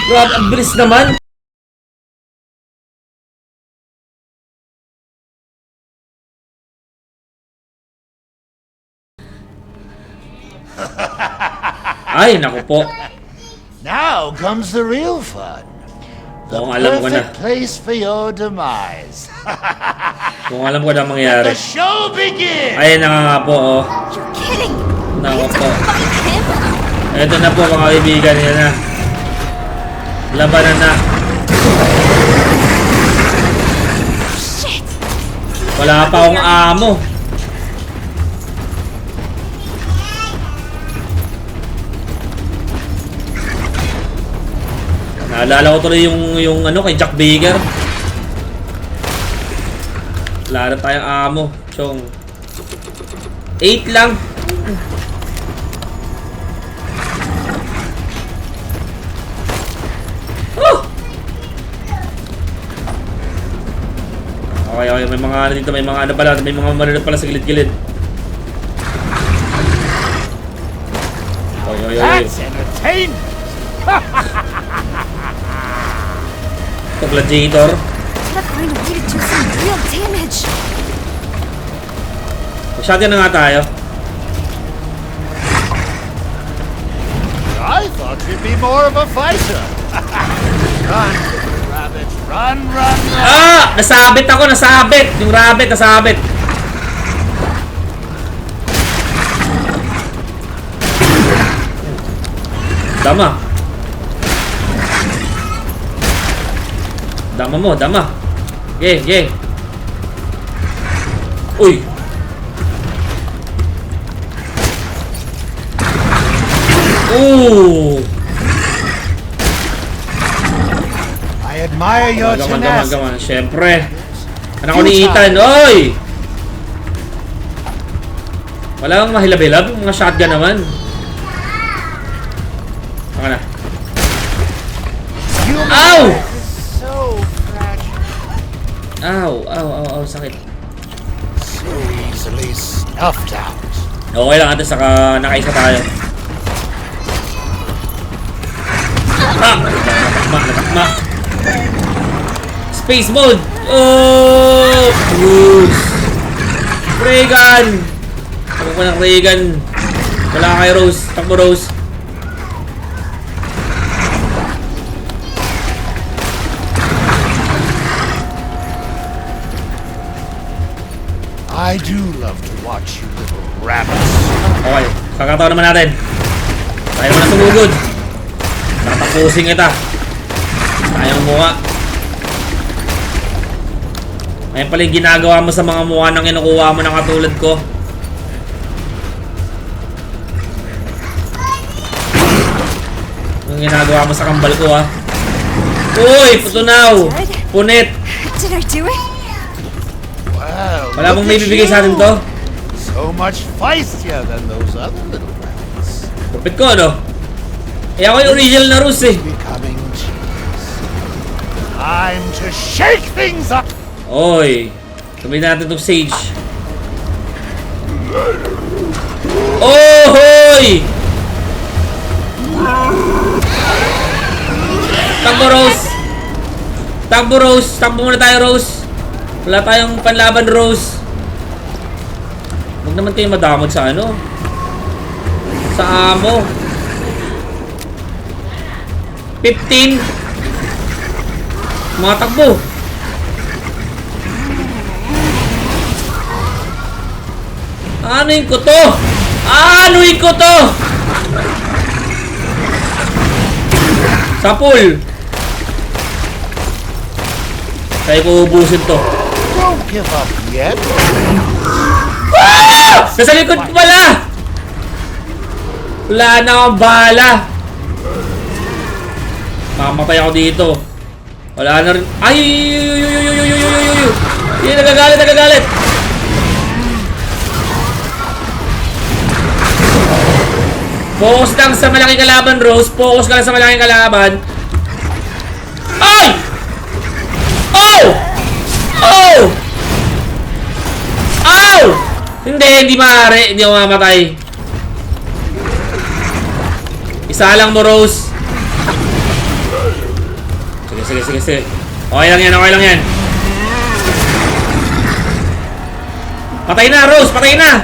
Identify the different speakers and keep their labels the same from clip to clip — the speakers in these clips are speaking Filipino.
Speaker 1: Grabe, ang bilis naman. Ay, naku po.
Speaker 2: Now comes the real fun. The
Speaker 1: Kung alam ko na.
Speaker 2: perfect place for your demise.
Speaker 1: Kung alam ko na mangyayari.
Speaker 2: The show begins!
Speaker 1: Ayan na nga po, oh.
Speaker 3: You're kidding!
Speaker 1: Naku
Speaker 3: We have to
Speaker 1: po.
Speaker 3: fight him!
Speaker 1: Ito na po mga kaibigan, yan na. Labanan na.
Speaker 3: Shit!
Speaker 1: Wala pa akong amo. Naalala ko tuloy yung ano kay Jack Baker. Wala na tayong amo, Chong. 8 lang. Oh! Okay, may mga ano dito, may mga ano pala, may mga manunod pala sa gilid-gilid. Oy.
Speaker 2: That's entertainment!
Speaker 1: Ito, gladiator.
Speaker 3: Gotta find a way to do some real damage!
Speaker 1: Shotgun na nga tayo.
Speaker 2: I thought you'd be more of a fighter. Run, rabbit, run!
Speaker 1: Ah! Nasabit ako, nasabit! Yung rabbit, nasabit. Dama. Dama mo, dama. Ge. Uy! Ooh!
Speaker 2: I admire your tenacity.
Speaker 1: Gaman. Siyempre. Anak ko ni Ethan. Oy! Wala kang mahilab-hilab. Mga shotgun naman. Baka na.
Speaker 2: Human
Speaker 1: Ow!
Speaker 2: life is so fragile.
Speaker 1: Ow. Sakit.
Speaker 2: So easily snuffed out.
Speaker 1: Okay lang ate, saka nakaisa tayo. Natakma. Space mode! Oh! Bruce! Reagan! Takbo ko ng Reagan. Wala kay Rose. Takbo Rose.
Speaker 2: I do love to watch you little rabbits.
Speaker 1: Okay, kakatawa naman natin. Tayo mo na sumugod. Tatapusin kita. Tayong mukha. Ayan pala yung ginagawa mo sa mga mukha nang kinukuha mo ng katulad ko. Yung ginagawa mo sa kambal ko, ha. Uy! Putunaw! Punit!
Speaker 3: Did I do it?
Speaker 2: Well,
Speaker 1: Wala bang
Speaker 2: look
Speaker 1: may
Speaker 2: at
Speaker 1: bibigay sa atin
Speaker 2: you.
Speaker 1: to?
Speaker 2: So much feistier than those other little rabbits.
Speaker 1: Kapit ko, ano? Eh ako yung original na Rus, eh.
Speaker 2: Becoming cheese. Time to shake things up.
Speaker 1: Oy! Sabihin natin itong Sage. Oh, hoy! Takbo, Rose! Takbo, Rose! Takbo muna tayo, Rose! Wala tayong panlaban, Rose. Huwag naman kayo madamag sa ano. Sa amo. 15. Mga takbo. Anuin ko to? Anuin ko to? Sapul. Kaya ko ubusin to.
Speaker 2: Don't give up yet.
Speaker 1: Ah! Nasa likod ko pala! Wala na akong bala. Mamatay ako dito. Wala na rin. Ay! Nagagalit! Focus lang sa malaking kalaban, Rose. Focus ka lang sa malaking kalaban. Ay! Oh! Oh! Ow! Hindi maaari. Hindi ako mamatay. Isa lang mo, Rose. Sige. Okay lang yan. Patay na, Rose! Patay na!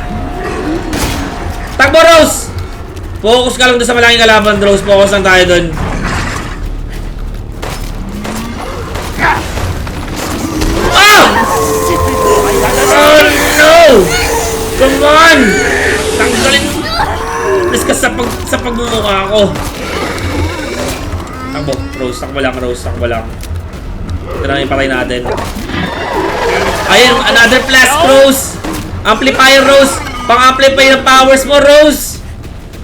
Speaker 1: Takbo, Rose! Focus ka lang doon sa malaking kalaban, Rose. Focus lang tayo doon. Ah! Oh, no! Come on! Tanggalin! Please ka sa pagmumukha ko. Takbo, Rose. Takbo lang. Ito na yung patay natin. Ayun, another flask, Rose. Amplifier, Rose. Pang-amplify ng powers mo, Rose.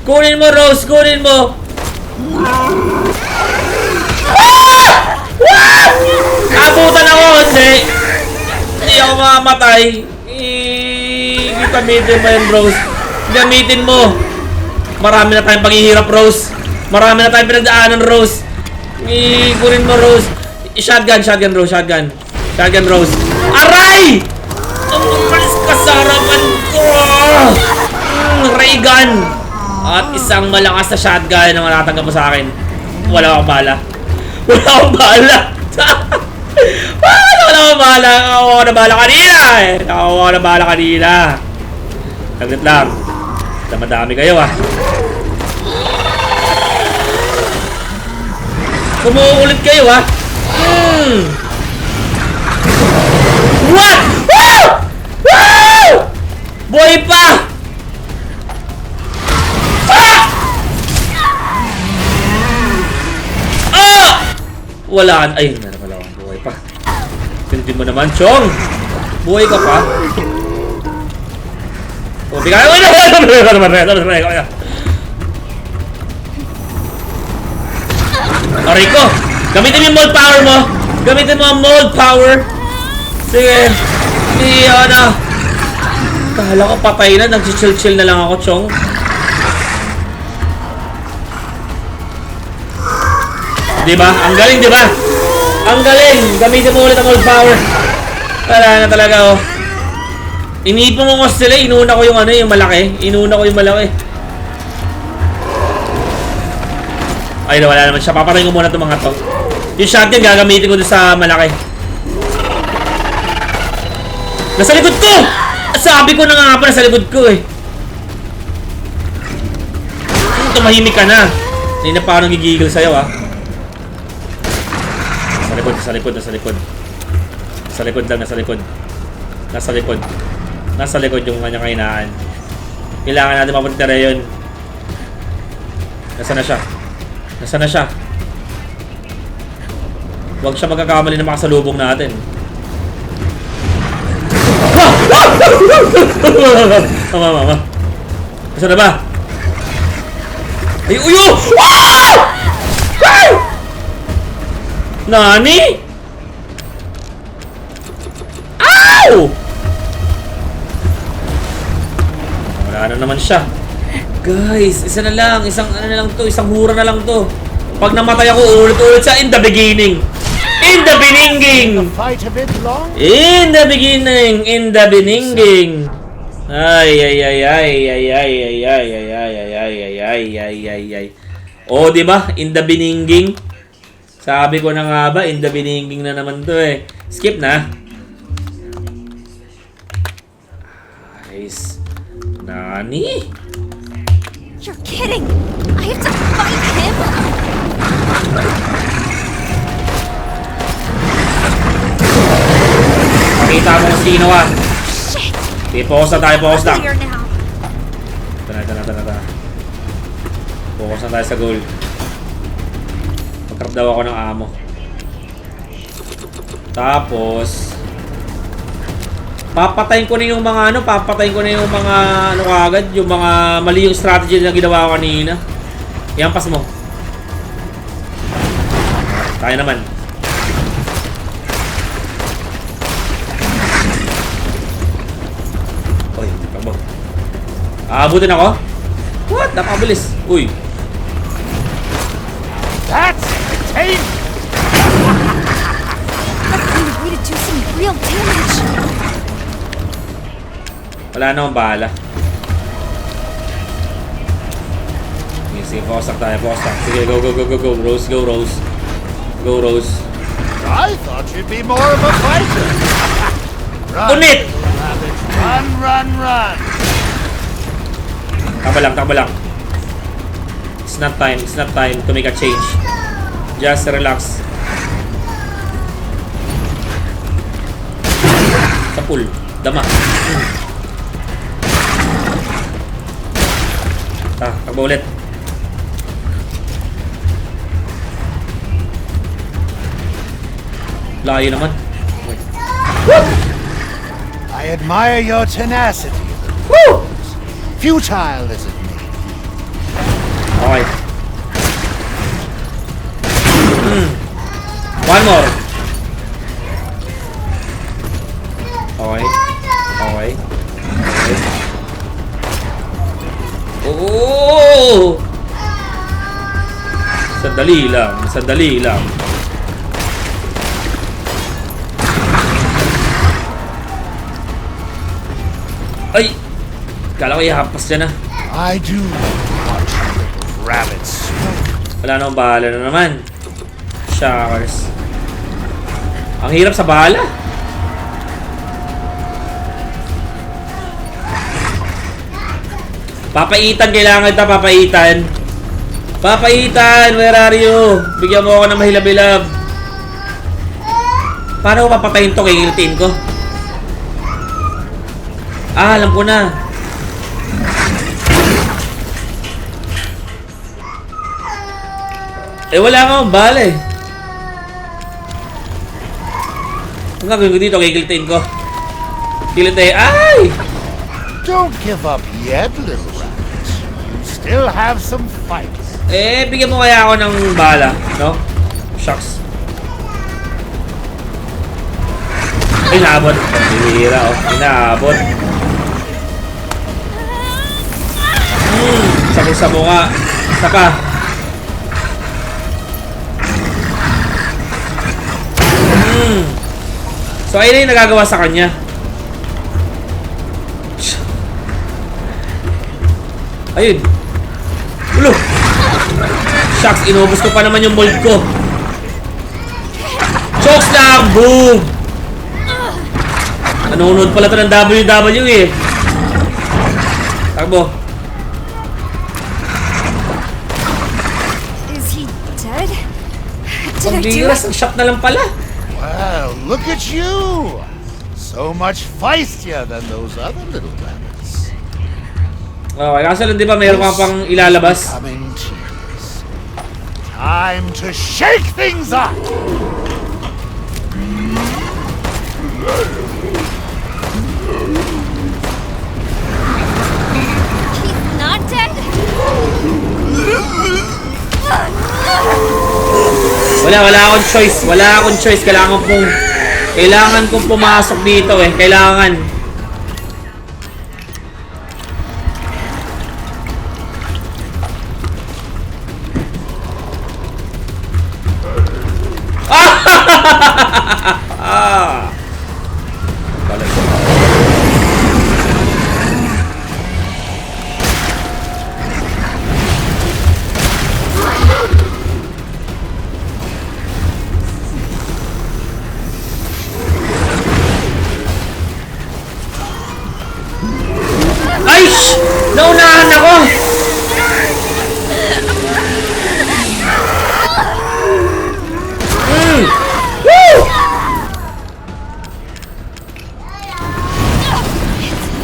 Speaker 1: Kunin mo, Rose. Abutan ako, hindi ako mamamatay. Gamitin mo yun, Rose. Gamitin mo. Marami na tayong paghihirap, Rose. Marami na tayong pinagdaanan, Rose. Kunin mo, Rose. Shotgun, Rose. Shotgun, Rose. Aray! Ang mapalis ka sa harapan ko! Ray gun! At isang malakas na shotgun na matatanggap mo sa akin. Wala akong bala. Nakakuha na bala kanina. Saglit lang. Madami kayo ah. Kumuulit kayo ah. What? Woo! Boy pa! Wala. Ay, meron pala akong buhay pa. Hindi mo naman, Chong. Buhay ka pa. O, bigay mo na. Aray ko. Gamitin mo yung mold power mo. Gamitin mo ang mold power. Sige. Ano. Kala ko patay na. Nag-chill na lang ako, Chong. Diba? Ang galing, diba? Ang galing! Gamitin mo ulit ang old power. Wala na talaga, oh. Iniipon mo ko sila. Inuna ko yung ano, yung malaki. Ay, wala naman siya. Papatayin ko muna itong mga to. Yung shotgun, gagamitin ko doon sa malaki. Nasa likod ko! Sabi ko na nga pa, nasa likod ko, eh. Tumahimik ka na. Hindi na pa ako nagigigil sa'yo, ah. Nasa likod yung kanyang kahinaan. Kailangan natin mapunta yun. Nasaan na siya? Huwag siya magkakamali na makasalubong natin. Mama. Nasaan na ba? Ay, uyo! Nani? Ow! Wala na naman siya. Guys, isa na lang. Isang hura na lang to. Pag namatay ako, ulit-ulit siya in the beginning.
Speaker 2: The fight a bit long?
Speaker 1: In the beginning. Ay. Oh, di ba? In the beginning. Sabi ko na nga ba, in the beginning na naman to eh. Skip na. Nice. Nani?
Speaker 3: You're kidding! I have to fight him?
Speaker 1: Pakita mo kung sino ah.
Speaker 3: Shit!
Speaker 1: Focus na.
Speaker 3: Clear now.
Speaker 1: Tara. Focus na tayo sa goal. Magkrap daw ako ng ammo. Tapos papatayin ko na yung mga kagad, yung mga mali yung strategy na ginawa ko kanina. Iampas mo. Tayo naman. Oy, takbo. Aabutin ako? What? Napakabilis. Uy.
Speaker 2: That's entertaining!
Speaker 3: Gotta find a way to do some real damage.
Speaker 1: Wala na akong bahala. Sige, focus lang tayo. Sige, go. Rose.
Speaker 2: I thought you'd be more of a fighter. Run,
Speaker 1: Punit!
Speaker 2: little rabbit. Run, run, run.
Speaker 1: Tama lang. It's not time to make a change. Just relax. Sa pool. Dama. Takbo ulit. Layo naman.
Speaker 2: I admire your tenacity.
Speaker 1: Woo!
Speaker 2: Futile as it may.
Speaker 1: Okay. One more. Okay. Oh! Sandali lang. Ay! Kala ko ihapas dyan na.
Speaker 2: I do watch little rabbits.
Speaker 1: Wala nang bahala na naman. Shockers. Ang hirap sa bahala. Papaitan, kailangan kita papaitan. Papaitan, where are you? Bigyan mo ako ng mahilab-hilab. Paano ko papatayin to? Kikilitiin ko. Alam ko na. Wala akong bala eh. Ang gagawin ko dito, kikilitiin ko. Kilitiin. Ay!
Speaker 2: Don't give up yet, little rabbit. You still have some fights.
Speaker 1: Bigyan mo kaya ako ng bala, no? Shucks. Ay, naabot. Hihira, oh. Inaabot. Sakit sa mukha. Isa pa. So, ayun yung nagagawa sa kanya. Ayun. Ulo! Shucks, inubos ko pa naman yung mold ko. Chokes lang! Boom! Nanonood pala ito ng WWE eh. Takbo.
Speaker 3: Is he dead? Did I do
Speaker 1: Pagbiras,
Speaker 3: it?
Speaker 1: ang shot na lang pala.
Speaker 2: Well, look at you. So much feistier than those other little rabbits.
Speaker 1: Okay, kaso lang di ba mayroon ka pang ilalabas?
Speaker 2: Coming tears. Time to shake things up.
Speaker 3: He's not dead?
Speaker 1: Wala akong choice. Kailangan kong pumasok dito eh. Kailangan. Ah! Ay! Naunahan ako! Woo!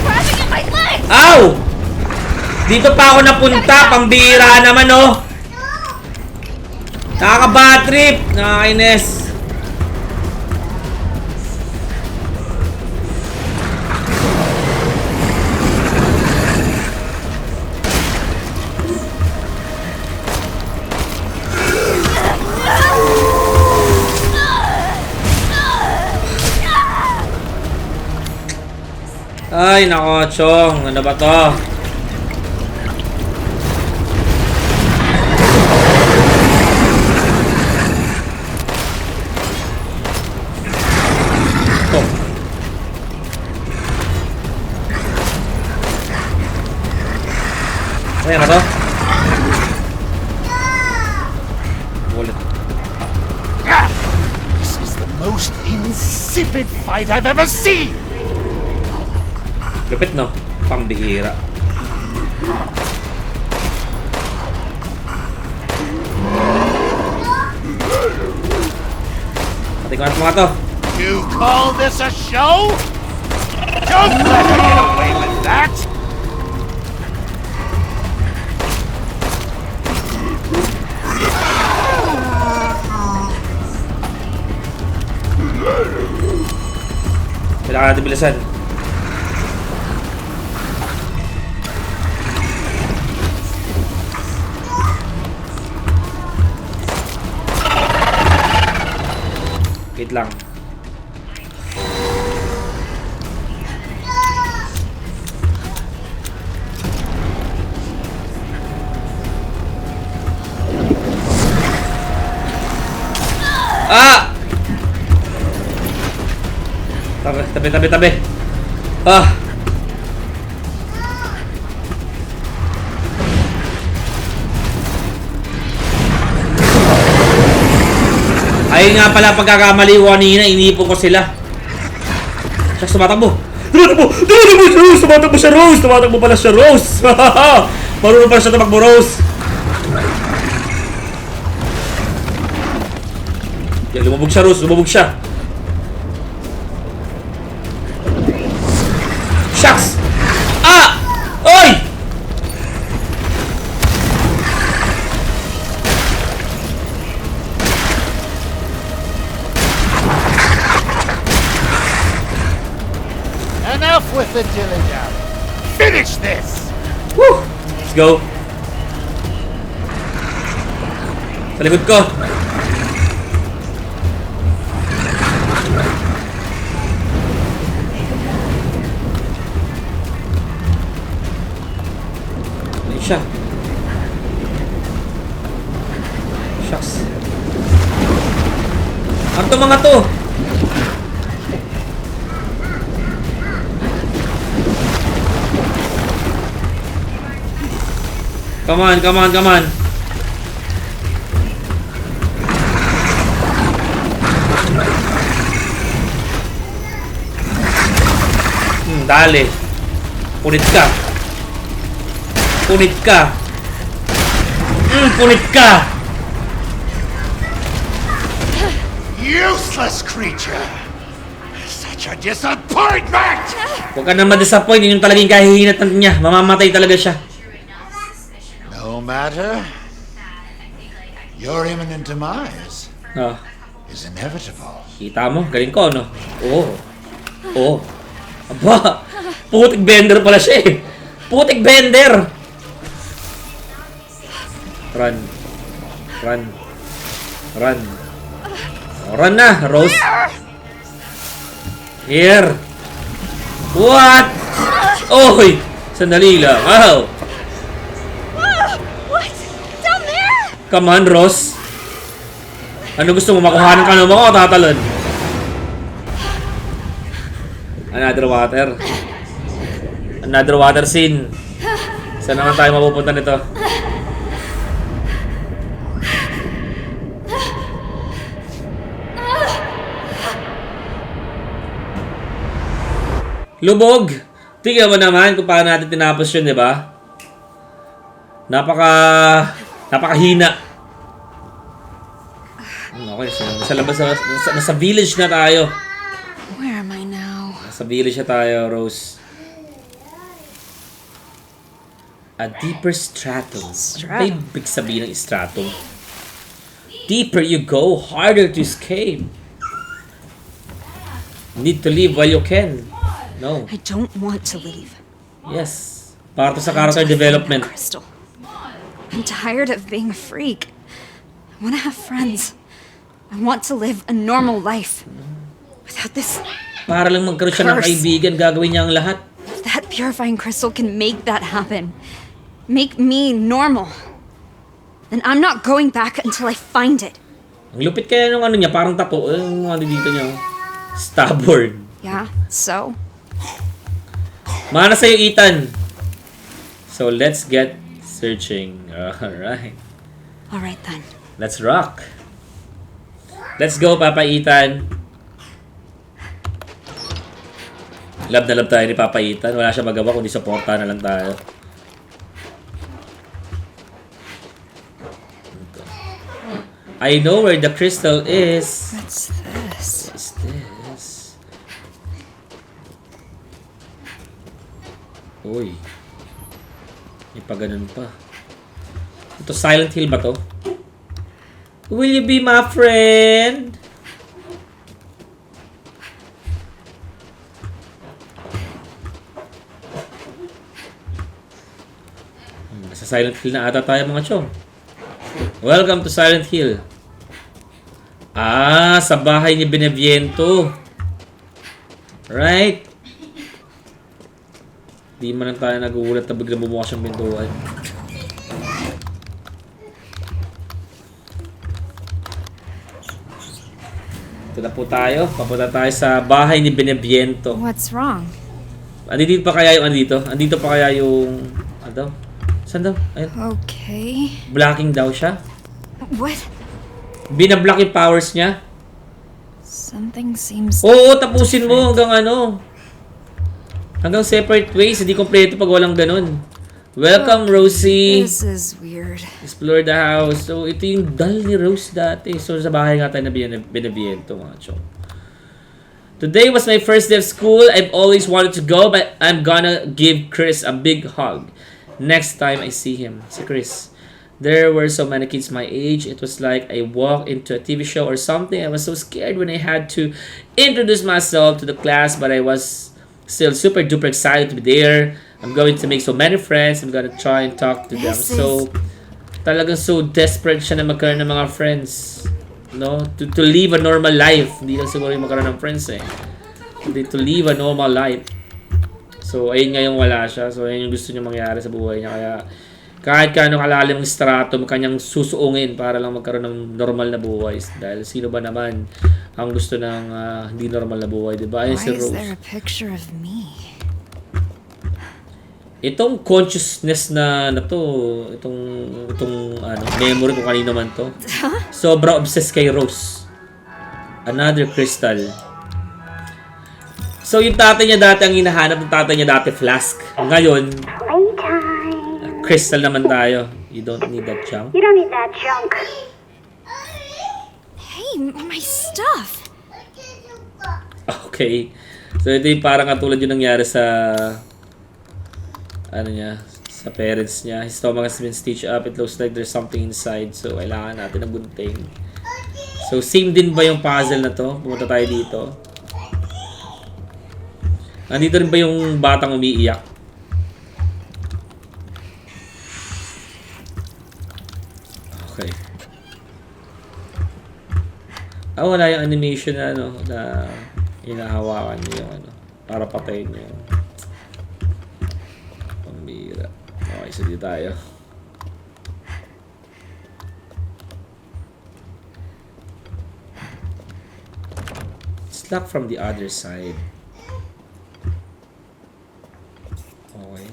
Speaker 3: Grabbing at my leg!
Speaker 1: Ow! Dito pa ako napunta, pambira naman oh. Nakaka-bad trip, nakakainis. Ay, nako, Chong. Ano ba to? Ito. Ayan na to? Ulit.
Speaker 2: This is the stupid fight I've ever seen!
Speaker 1: Lupit, no? Pambihira. Pati ko natin mga to.
Speaker 2: You call this a show? Don't let her get away with that!
Speaker 1: Kailangan natin bilisan. Wait lang. Ah! Tabi. Ah! Ayun nga pala pagkakamali ko kanina, iniipon ko sila. Siya, tumatakbo siya, Rose! Tumatakbo pala siya, Rose! Marunong pala siya tumakbo, Rose! Yan, lumabog siya, Rose, lumabog siya. Shucks! Ah! Oy!
Speaker 2: Enough with the dilly-dally. Finish this!
Speaker 1: Woo! Let's go. Sa likod ko. Ayun siya. Shucks. Ano to mga to? Come on. Dali. Punit ka. Punit ka.
Speaker 2: Useless creature! Such a disappointment!
Speaker 1: Huwag ka na ma-disappoint. Yun yung talagang kahihinatan niya. Mamamatay talaga siya.
Speaker 2: No matter. Your imminent demise
Speaker 1: Oh.
Speaker 2: is inevitable.
Speaker 1: Kita mo? Galing ko, no? Oo. Aba! Putik bender pala siya eh. Putik bender! Run. Run na, Rose. Here. What? Oy! Sandali lang. Wow!
Speaker 3: What? Down there?
Speaker 1: Come on, Rose. Ano gusto mo? Makuhanan ka naman ako o tatalon? Another water scene. Saan naman tayo mapupunta nito? Lubog! Tingnan mo naman kung paano natin tinapos yun, di ba? Napakahina. Okay, so nasa labas, nasa village na tayo.
Speaker 3: Where am I now?
Speaker 1: Nasa village na tayo, Rose. A deeper stratum. Ano ba ibig sabihin ng stratum? Deeper you go, harder to escape. Need to leave while you can. No.
Speaker 3: I don't want to leave.
Speaker 1: Yes. Para to sa character development.
Speaker 3: Crystal. I'm tired of being a freak. I want to have friends. I want to live a normal life. Without this...
Speaker 1: Para lang magkaroon siya ng kaibigan, gagawin niya ang lahat.
Speaker 3: If that purifying crystal can make that happen, make me normal, then I'm not going back until I find it.
Speaker 1: Ang lupit kaya nung ano niya, parang tato. Yung ano dito niya. Stubborn.
Speaker 3: Yeah, so?
Speaker 1: Mana sa'yo, Ethan. So, let's get searching. Alright.
Speaker 3: Alright then.
Speaker 1: Let's rock. Let's go, Papa Ethan. Love na love tayo ni Papa Ethan. Wala siya magawa kundi supporta na lang tayo. I know where the crystal is.
Speaker 3: What's this?
Speaker 1: What's this? Uy. May pa ganun pa. Ito, Silent Hill ba to? Will you be my friend? Sa Silent Hill na ata tayo mga chong. Welcome to Silent Hill. Ah, sa bahay ni Beneviento. Right? Di man lang tayo nagugulat na biglang bumukas yung pintuan. Ito na po tayo. Papunta tayo sa bahay ni Beneviento.
Speaker 3: What's wrong?
Speaker 1: Andito pa kaya yung andito? Andito pa kaya yung... Ano? Saan daw? Ayun.
Speaker 3: Okay.
Speaker 1: Blocking daw siya.
Speaker 3: What?
Speaker 1: Binablock yung powers niya.
Speaker 3: Something seems...
Speaker 1: Oo, tapusin mo hanggang ano. Hanggang separate ways. Hindi kompleto pag walang ganun. Welcome, Rosie.
Speaker 3: This is weird.
Speaker 1: Explore the house. So, ito yung doll ni Rose dati. So, sa bahay nga tayo na Beneviento, mga chong. Today was my first day of school. I've always wanted to go, but I'm gonna give Chris a big hug next time I see him. Si Chris. There were so many kids my age. It was like I walked into a TV show or something. I was so scared when I had to introduce myself to the class, but I was still super duper excited to be there. I'm going to make so many friends. I'm gonna try and talk to them. So, talagang so desperate siya na magkaroon ng mga friends. No? To live a normal life. Hindi lang siguro yung magkaroon ng friends eh. Hindi, to live a normal life. So, ayun nga yung wala siya. So, ayun yung gusto niya mangyari sa buhay niya. Kaya, kahit kano kalalim ng stratum, kanyang susuungin para lang magkaroon ng normal na buhay. Dahil sino ba naman ang gusto ng hindi normal na buhay, diba? Ayun
Speaker 3: Why
Speaker 1: si
Speaker 3: is
Speaker 1: Rose.
Speaker 3: there a picture of me?
Speaker 1: Itong consciousness na to, itong ano, memory kung kanino man to. Sobra obsessed kay Rose. Another crystal. So yung tatay niya dati ang hinahanap ng tatay niya dati flask. Ngayon, crystal naman tayo. You don't need that junk.
Speaker 4: You don't need that junk.
Speaker 3: Hey, my stuff!
Speaker 1: Okay. So ito yung parang katulad yung nangyari sa ano niya, sa parents niya. His stomach has been stitched up. It looks like there's something inside. So kailangan natin ng gunting. So same din ba yung puzzle na to? Pumunta tayo dito. Nandito rin ba yung batang umiiyak? Okay. Wala yung animation na ano, na hinahawakan niyo yung ano, para patayin niyo. Pambira. Okay, so dito tayo. It's locked from the other side. Okay.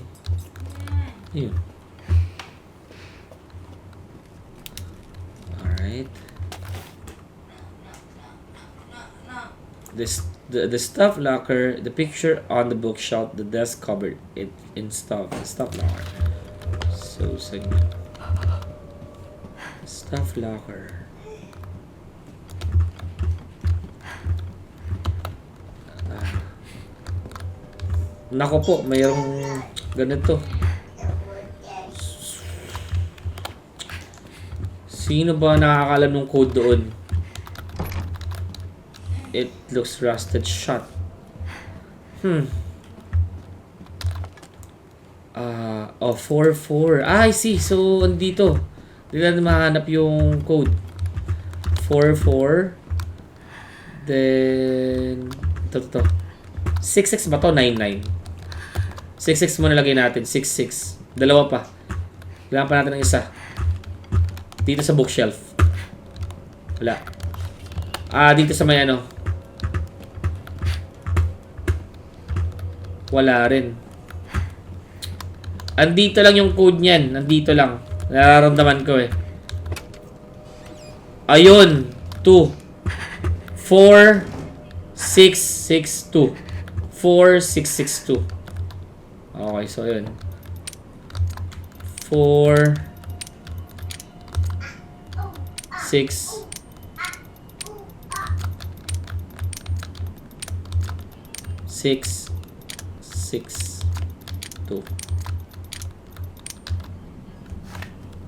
Speaker 1: Yun. Alright. The stuff locker, the picture on the bookshelf, the desk covered it in stuff. The stuff locker. So, sige. Stuff locker. Nako po, mayroong ganito. Sino ba nakakalam ng code doon? It looks rusted shut. 4-4. I see. So, andito. Hindi na mahanap yung code. 4-4. Then, ito. 6-6 ba to? 9-9. 6-6 muna lagay natin. 6-6. Dalawa pa. Kailangan pa natin ng isa. Dito sa bookshelf. Wala. Dito sa may ano. Wala rin. Andito lang yung code niyan. Nandito lang. Nararamdaman ko eh. Ayun. 2. 4. 6. 6. 2. 4662. Okay, so yun. 4 6 6 6 2.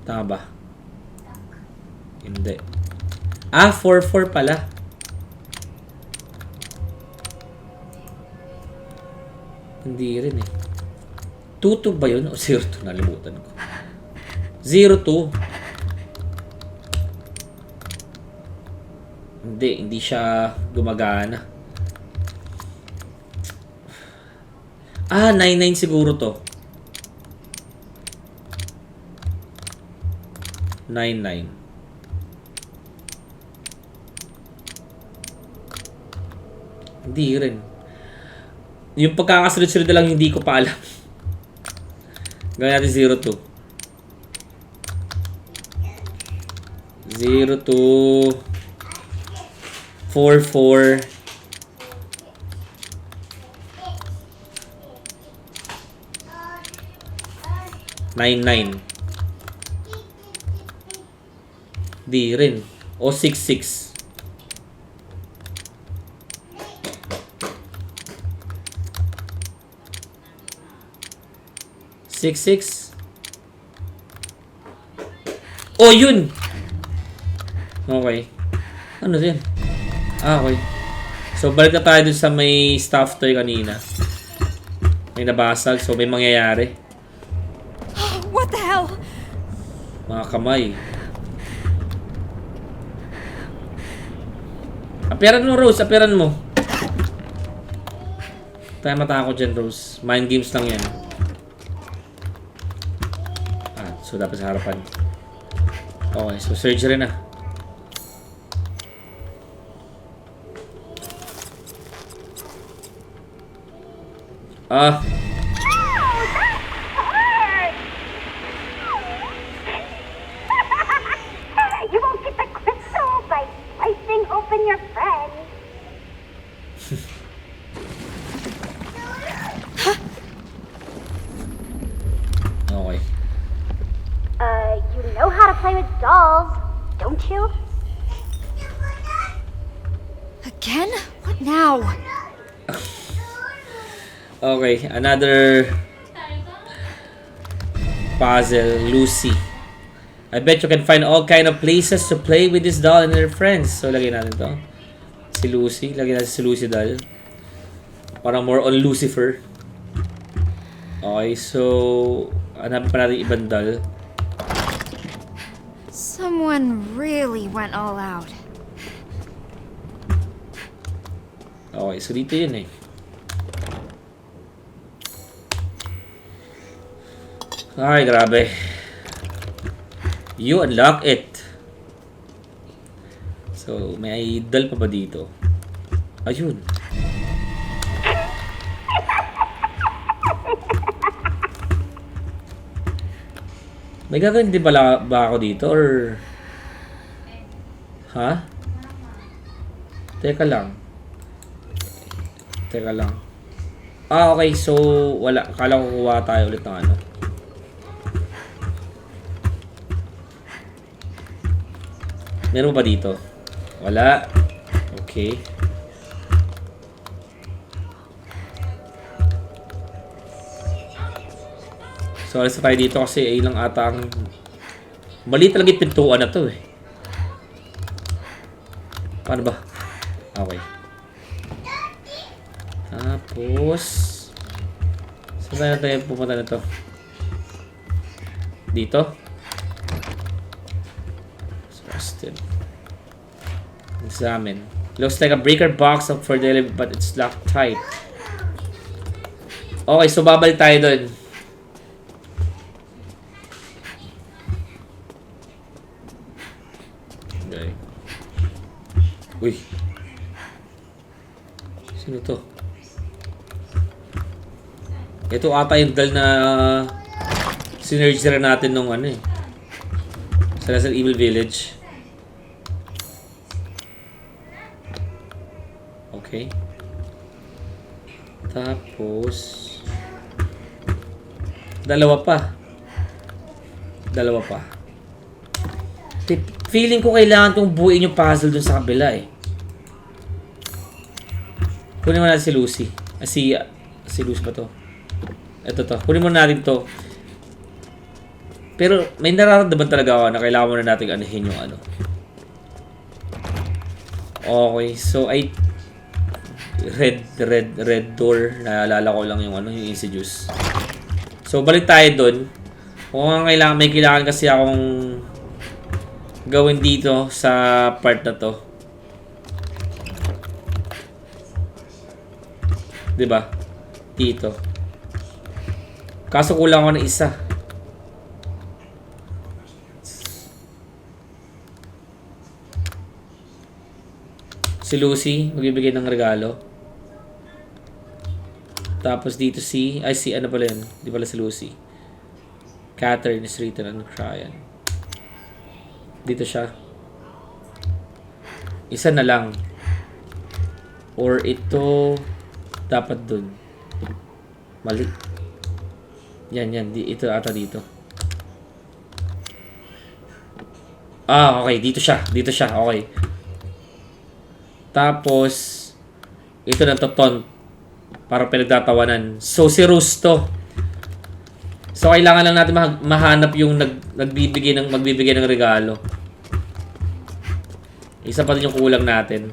Speaker 1: Tama ba? Hindi. 4 pala. Hindi rin eh. 2 ba yun? O 0-2? Nalimutan ko. 0-2. Hindi siya gumagana. 9-9 siguro to. 9-9. Hindi rin. Yung pagkakasunod-sunod na lang hindi ko pa alam. Gawin natin 0-2. 0-2 4-4 9-9. Di rin. O 6-6. Oh, yun! Okay. Ano din? Okay. So, balik na tayo dun sa may stuffed toy kanina. May nabasag. So, may mangyayari.
Speaker 3: What the hell?
Speaker 1: Mga kamay. Aperan mo, Rose. Aperan mo. Tayo matakot dyan, Rose. Mind games lang yan. So, dapat sa harapan. Okay, so surgery na.
Speaker 4: You won't get the crystal by slicing open your friend.
Speaker 1: Okay.
Speaker 4: You know how to play with dolls, don't you?
Speaker 3: Again? What now?
Speaker 1: Okay, another puzzle, Lucy. I bet you can find all kind of places to play with this doll and her friends. So, lagyan natin to. Si Lucy. Lagyan natin si Lucy doll. Parang more on Lucifer. Okay, so hanapin pa natin ibang doll.
Speaker 3: Someone really went all out.
Speaker 1: Okay, so dito yun eh. Ay, grabe. You unlock it. So, may doll pa ba dito? Ayun. May gagawin din ba ako dito or... Ha? Teka lang. Okay. So, wala. Akala ko kuha tayo ulit ng ano. Meron ba dito? Wala. Okay. So, alas na tayo dito kasi ay lang ata ang... Mali talaga yung pintuan na to eh. Paano ba? Okay. Tapos... Saan tayo pupunta na to? Dito? Still. Examine. Looks like a breaker box up for delivery but it's locked tight. Okay, so babalik tayo doon. Okay. Uy. Sino to? Ito ata yung dal na sinergy natin nung ano eh. Sa Resident Evil Village. Okay. Tapos dalawa pa. Feeling ko kailangan kong buuin yung puzzle dun sa kabila eh. Kunin mo natin si Lucy. Si Lucy ba to? Ito to. Kunin mo natin to. Pero may nararamdaman talaga ako na kailangan mo na natin anuhin yung ano. Okay, so ay red door. Naalala ko lang yung ano, yung Insidious. So balik tayo doon. Kung may kailangan kasi akong gawin dito sa part na to. 'Di ba? Dito. Kaso kulang ako ng isa. Si Lucy, magbibigay ng regalo. Tapos dito si ano pala yun? Di pala si Lucy. Catherine is written and crying. Dito siya. Isa na lang. Or ito dapat dun. Mali. Yan. Ito ata dito. Okay. Dito siya. Okay. Tapos, ito na to, ton. Para pinagtatawanan. So, si Rose to. So, kailangan lang natin mahanap yung magbibigay ng regalo. Isa pa din yung kulang natin.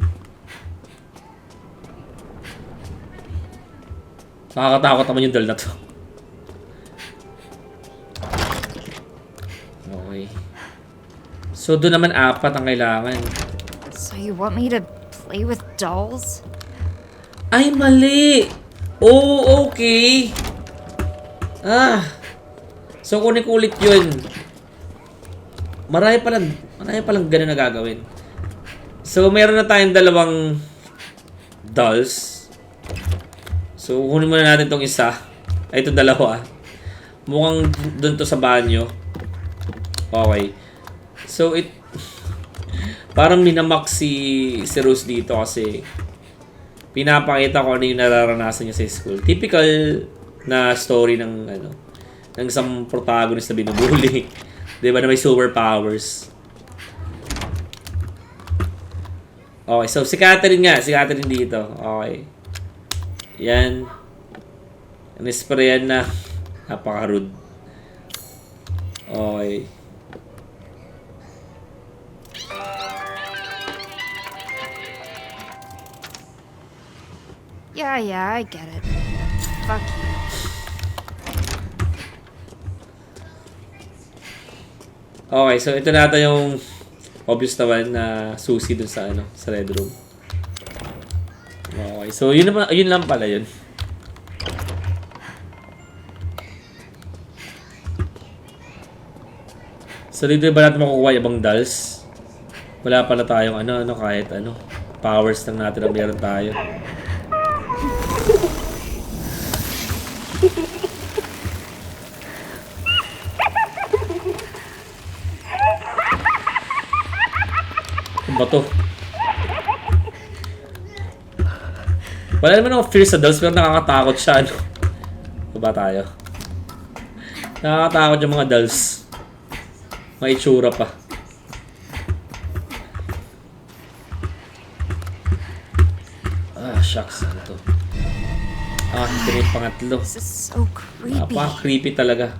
Speaker 1: Nakakatakot naman yung doll na to. Okay. So, doon naman 4 ang kailangan.
Speaker 3: So you want me to play with dolls?
Speaker 1: Ay, mali! Oh, okay. So, kunin ko ulit yun. Marami palang ganun na gagawin. So, meron na tayong 2 dolls. So, kunin muna natin tong isa. Ay, itong 2. Mukhang dun to sa banyo. Okay. So, parang minamak si Rose dito kasi pinapakita ko ano yung nararanasan niya sa school. Typical na story ng isang protagonist na binubuli. 'Di ba, na may superpowers. Okay, so si Catherine dito. Okay. Yan. Nisprayan na. Napaka-rude. Okay.
Speaker 3: Yeah, I get it. Fuck you.
Speaker 1: Okay, so ito na yung obvious naman na susi dun sa red room. Okay, so yun lang pala yun. So dito ba natin makukuha ibang dolls? Wala pala tayong kahit powers lang natin ang meron tayo. Ba to? Wala naman ako fear sa dolls pero nakakatakot siya. Ba tayo? Nakakatakot yung mga dolls. May itsura pa. Shucks. Ano to? Ito yung pangatlo.
Speaker 3: This is so creepy.
Speaker 1: Napaka-creepy talaga.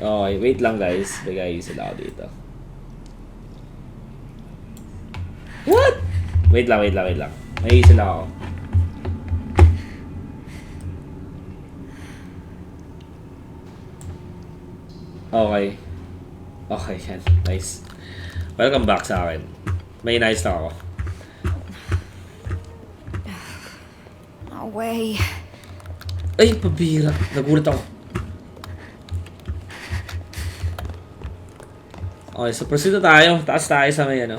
Speaker 1: Okay, wait lang guys. Bigay sila ako dito. What? Wait lang. May sila ako. Okay, yan. Nice. Welcome back sa akin. May nice na ako.
Speaker 3: No way.
Speaker 1: Ay, pabira. Nagulat ako. Okay, so proceed na tayo. Taas tayo sa may 3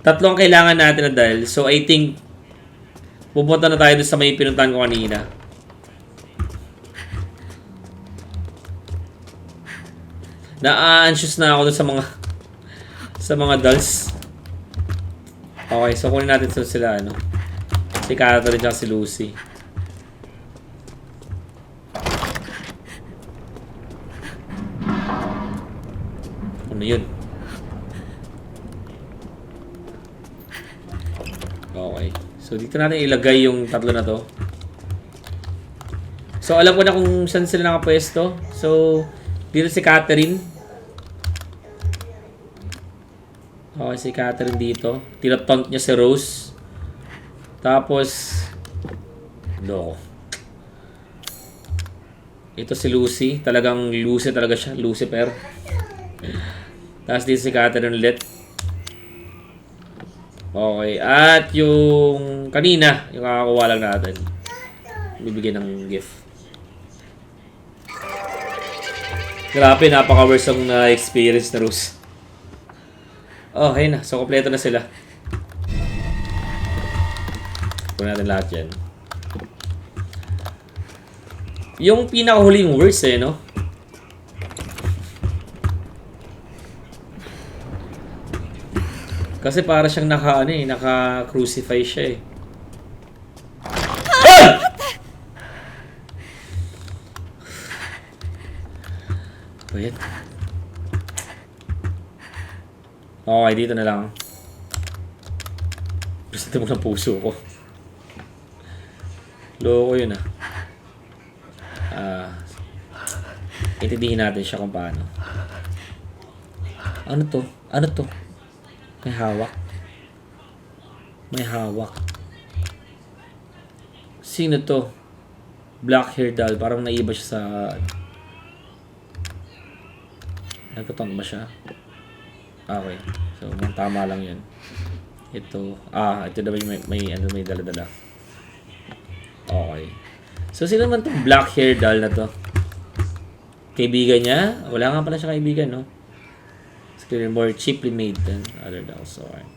Speaker 1: ang kailangan natin na dahil. So, I think pupunta na tayo doon sa may pinuntahan ko kanina. Na-anxious na ako dun sa mga dolls. Okay, so kunin natin sila, ano. Si Catherine at si Lucy. Ano yun? Okay. So, dito natin ilagay yung tatlo na to. So, alam ko na kung saan sila nakapwesto. So, dito si Catherine. Okay, si Catherine dito. Tinataunt niya si Rose. Tapos, no. Ito si Lucy. Talagang Lucy talaga siya. Lucifer. Tapos dito si Catherine ulit. Okay. At yung kanina, yung kakakuha lang natin. Bibigyan ng gift. Grabe, napaka-worst ang na-experience na Rose. Oh, ayun na. So, kompleto na sila. Kunin natin lahat yan. Yung pinakahuling worst no? Kasi para siyang naka-crucify siya eh. Ayan. Okay, dito na lang. Presente mo ng puso ko. Loko yun intindihin natin siya kung paano. Ano to? Ano to? May hawak. May hawak. Sino to? Black hair doll. Parang naiba siya sa... Nagkatong ba siya? Okay. So, tama lang yun. Ito. Ito na may dala-dala. Okay. So, sino naman itong black hair doll na to? Kaibigan niya? Wala nga pala siya kaibigan, no? It's clearly more cheaply made than other dolls. So, okay.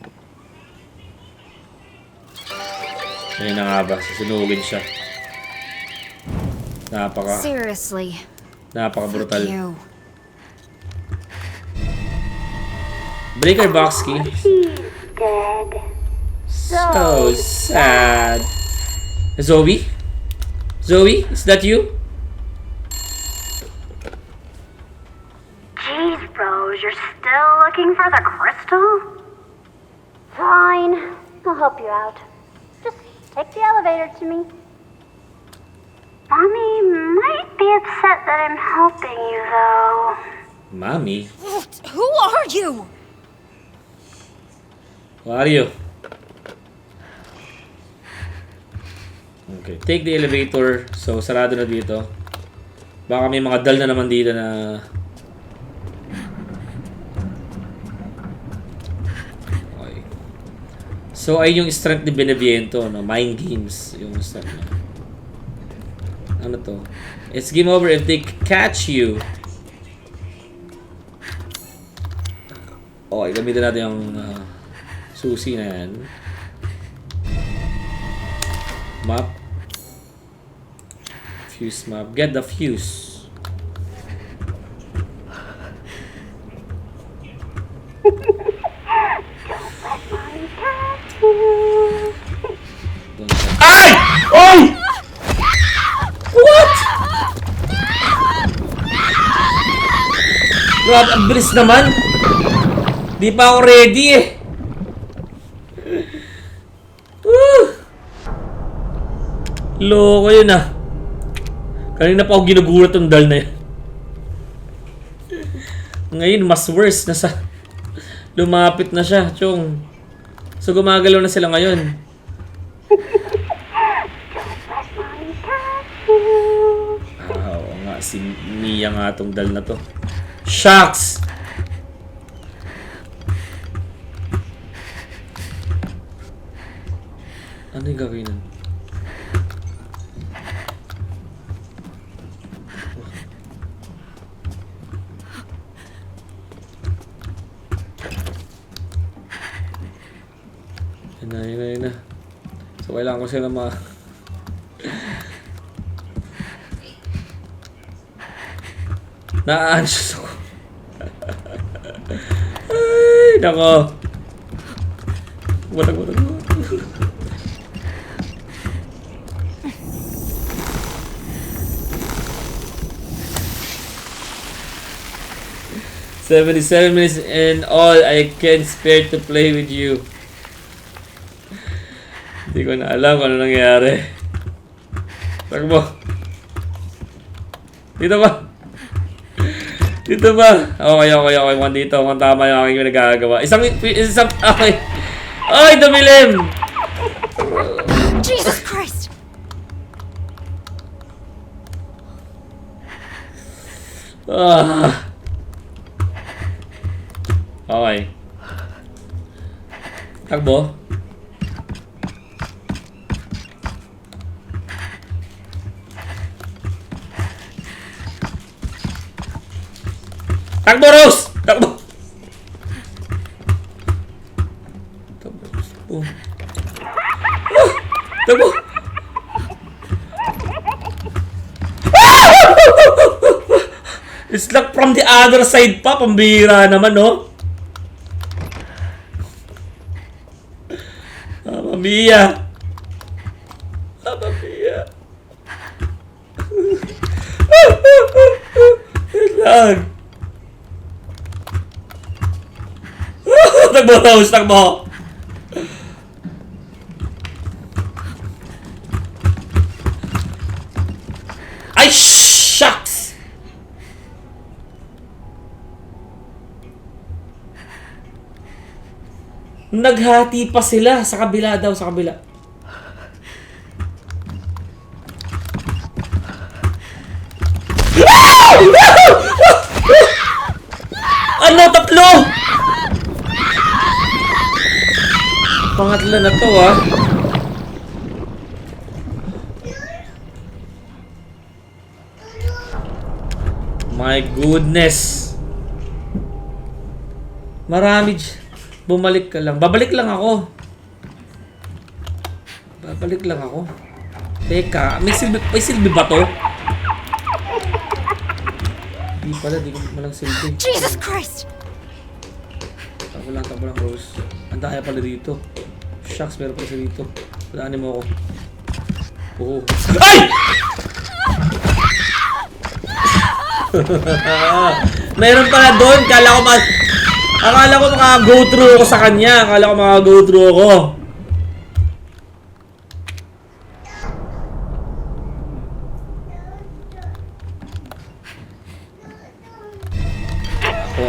Speaker 1: Ayun na nga ba? Susunugin siya.
Speaker 3: Seriously.
Speaker 1: Napaka-brutal.
Speaker 3: You.
Speaker 1: Breaker box key.
Speaker 4: Dead.
Speaker 1: So sad. Zoe? Zoe? Is that you?
Speaker 4: Jeez, Rose, you're still looking for the crystal? Fine. I'll help you out. Just take the elevator to me. Mommy might be upset that I'm helping you, though.
Speaker 1: Mommy?
Speaker 3: Who are you?
Speaker 1: Who are you? Okay. Take the elevator. So, sarado na dito. Baka may mga dal na naman dito na... Okay. So, ay yung strength ni Beneviento, no? Mind games. Yung strength niya. Ano to? It's game over if they catch you. Okay, gamitin natin yung susi na yan. Map. Fuse map. Get the fuse. Ay! Oy! What? Grabe, ang bilis naman. Di pa ako ready eh. Loko yun Kanina pa ako ginugulat yung dal na yun. Ngayon, mas worse. Lumapit na siya, chong. So, gumagalaw na sila ngayon. Oo nga, si Mia nga tong dal na to. Shucks! Ano yung gagawin nun? Yun na. So, kailangan ko sila Na-anxious ako. nako. Walang. 77 minutes and all I can spare to play with you. Hindi ko na alam kung ano nangyayari. Takbo. Dito ba? Dito ba? Okay. Mukhang dito. Mukhang tama yung aking nagagawa. Isang, okay. Ay, dumilim!
Speaker 3: Jesus Christ!
Speaker 1: Ah. Okay. Takbo. Takbo, Rose! Takbo! Takbo. Oh. Takbo! It's like from the other side pa. Pambihira naman, no? Mamma mia! Mamma mia! Wait lang! Takbo, Rose! Takbo! Ay, shucks! Naghati pa sila. Sa kabila daw, sa kabila. Ano? Tatlo! Pangatlo na to, ah. My goodness. Marami. Bumalik ka lang. Babalik lang ako. Teka, may silbi ba to? Di pala, di ko malang silbi.
Speaker 3: Jesus Christ!
Speaker 1: Takbo lang, Rose. Ang daya pala dito. Shucks, meron pala siya dito. Palahanin mo ako. Oo. Ay! Meron pala doon. Akala ko maka-go through ako sa kanya. Ako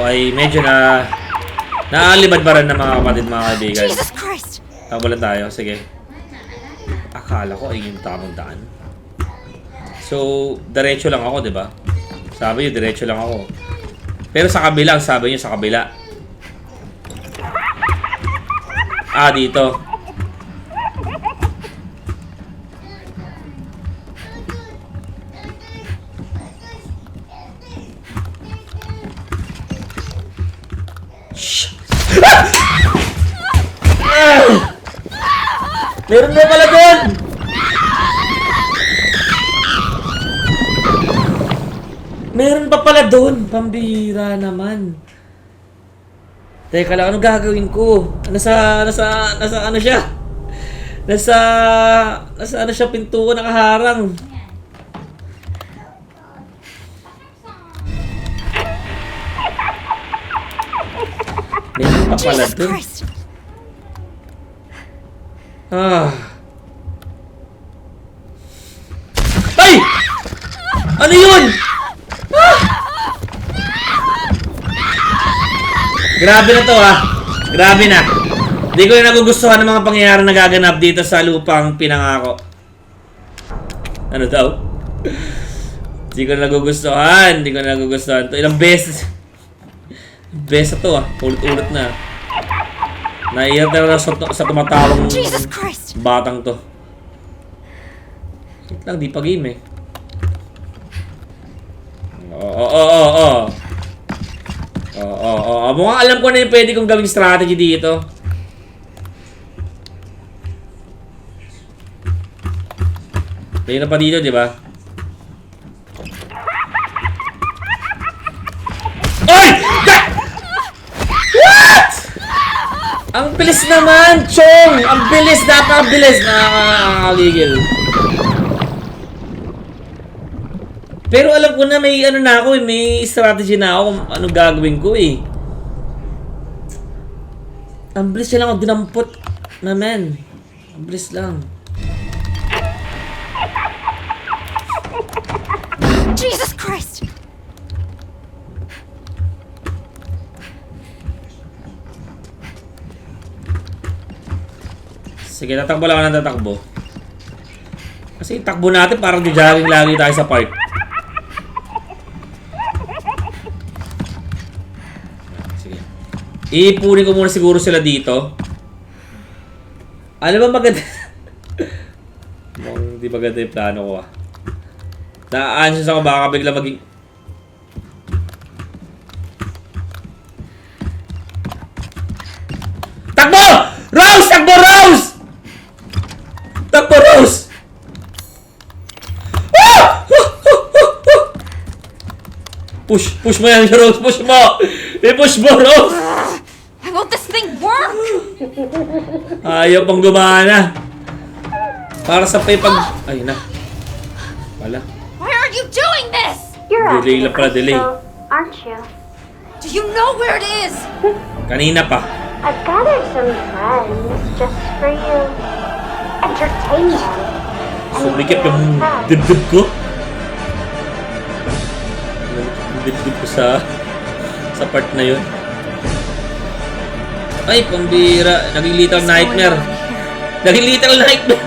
Speaker 1: ay medyo naalibad-baran na mga kapatid, mga kaibigan.
Speaker 3: Jesus Christ!
Speaker 1: Takbo lang tayo. Sige. Akala ko ay yung tamang daan. So, diretso lang ako, di ba? Sabi niyo, diretso lang ako. Pero sa kabila, sabi niyo sa kabila. Ah, dito. Meron na pala doon! Meron pa pala doon! Pambihira naman. Teka lang, ano gagawin ko? Nasa ano siya? Nasa ano siya, pintuan nakaharang. Meron pa pala
Speaker 3: Jesus
Speaker 1: doon.
Speaker 3: Christ!
Speaker 1: Ah. Ay! Ano yun? Ah! Grabe na to, ah. Grabe na. Hindi ko na nagugustuhan ng mga pangyayari na gaganap dito sa lupang pinangako. Ano daw? Hindi ko na nagugustuhan. To ilang beses. Beses to, ah. Ulit-ulit na. Naiyak na sa tumatawang
Speaker 3: Jesus Christ!
Speaker 1: batang to. Wait lang, di pa game eh. Oo. Mukhang alam ko na yung pwede kong gawing strategy dito. Tayo na pa dito, di ba? Ay! What? Ang bilis naman, Chong! Ang bilis, napakabilis. Nakakagigil. Pero alam ko na may ano na ako eh, may strategy na ako kung anong gagawin ko eh. Ang bilis niya lang ako dinampot na men. Ang bilis lang.
Speaker 3: Jesus Christ!
Speaker 1: Sige, tatakbo lang ako ng tatakbo. Kasi yung takbo natin parang di-jogging lagi tayo sa park. Sige. Iipunin ko muna siguro sila dito. Ano ba maganda? Mukhang hindi maganda yung plano ko ah. Na-anxious ako baka bigla maging... Takbo! Rose! Takbo, Rose! Takbo, Rose! Ah! Push mo yan, Rose. Push mo! I-push mo, Rose!
Speaker 3: Why won't this thing work?
Speaker 1: Ayaw pang gumana. Para sa pag... Ayun na. Wala.
Speaker 3: Why are you doing this?
Speaker 4: You're
Speaker 1: Delay lang pala, delay.
Speaker 4: aren't you?
Speaker 3: Do you know where it is?
Speaker 1: Kanina pa.
Speaker 4: I've gathered some friends just for you. Entertain them.
Speaker 1: Sumikip yung dibdib ko. Yung dibdib ko sa part na yun. Ay, pambira. Naging little nightmare. Naging little nightmare.